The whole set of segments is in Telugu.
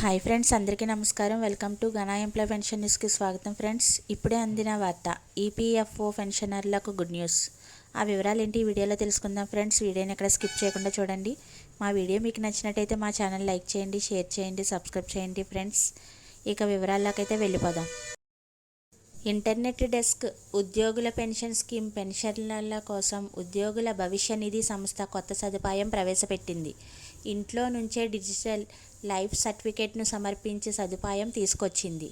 హాయ్ ఫ్రెండ్స్, అందరికీ నమస్కారం. వెల్కమ్ టు ఘనా ఎంప్లాయ్ పెన్షన్ న్యూస్కి స్వాగతం. ఫ్రెండ్స్, ఇప్పుడే అందిన వార్త, ఈపీఎఫ్ఓ పెన్షనర్లకు గుడ్ న్యూస్. ఆ వివరాలు ఏంటి ఈ వీడియోలో తెలుసుకుందాం. ఫ్రెండ్స్, వీడియోని ఎక్కడ స్కిప్ చేయకుండా చూడండి. మా వీడియో మీకు నచ్చినట్టయితే మా ఛానల్ లైక్ చేయండి, షేర్ చేయండి, సబ్స్క్రైబ్ చేయండి. ఫ్రెండ్స్, ఇక వివరాల్లోకైతే వెళ్ళిపోదాం. ఇంటర్నెట్ డెస్క్ ఉద్యోగుల పెన్షన్ స్కీమ్ పెన్షనర్ల కోసం ఉద్యోగుల భవిష్య నిధి సంస్థ కొత్త సదుపాయం ప్రవేశపెట్టింది. ఇంట్లో నుంచే డిజిటల్ లైఫ్ సర్టిఫికేట్ను సమర్పించే సదుపాయం తీసుకొచ్చింది.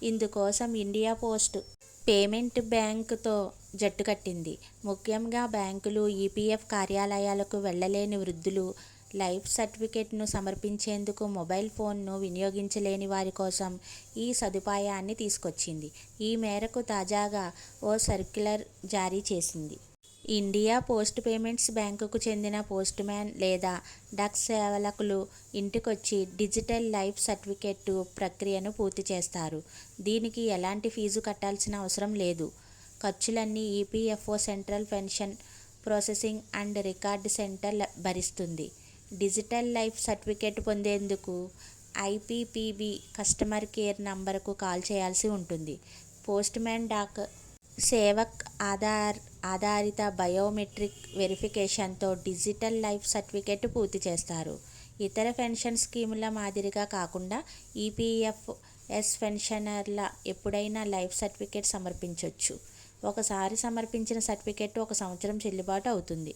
ఇందుకోసం ఇండియా పోస్ట్ పేమెంట్ బ్యాంక్తో జట్టు కట్టింది. ముఖ్యంగా బ్యాంకులు, ఈపీఎఫ్ కార్యాలయాలకు వెళ్లలేని వృద్ధులు లైఫ్ సర్టిఫికేట్ను సమర్పించేందుకు మొబైల్ ఫోన్ను వినియోగించలేని వారి కోసం ఈ సదుపాయాన్ని తీసుకొచ్చింది. ఈ మేరకు తాజాగా ఓ సర్క్యులర్ జారీ చేసింది. ఇండియా పోస్ట్ పేమెంట్స్ బ్యాంకుకు చెందిన పోస్ట్ మ్యాన్ లేదా డక్ సేవకులు ఇంటికొచ్చి డిజిటల్ లైఫ్ సర్టిఫికేట్ ప్రక్రియను పూర్తి చేస్తారు. దీనికి ఎలాంటి ఫీజు కట్టాల్సిన అవసరం లేదు. ఖర్చులన్నీ EPFO central pension processing and record center భరిస్తుంది. డిజిటల్ లైఫ్ సర్టిఫికేట్ పొందేందుకు ఐపీపీబీ కస్టమర్ కేర్ నంబర్కు కాల్ చేయాల్సి ఉంటుంది. పోస్ట్ మ్యాన్ డాక్ సేవక్ ఆధారిత బయోమెట్రిక్ వెరిఫికేషన్తో డిజిటల్ లైఫ్ సర్టిఫికేట్ పూర్తి చేస్తారు. ఇతర పెన్షన్ స్కీముల మాదిరిగా కాకుండా ఈపీఎఫ్ఎస్ పెన్షనర్ల ఎప్పుడైనా లైఫ్ సర్టిఫికేట్ సమర్పించవచ్చు. ఒకసారి సమర్పించిన సర్టిఫికేట్ 1 సంవత్సరం చెల్లుబాటు అవుతుంది.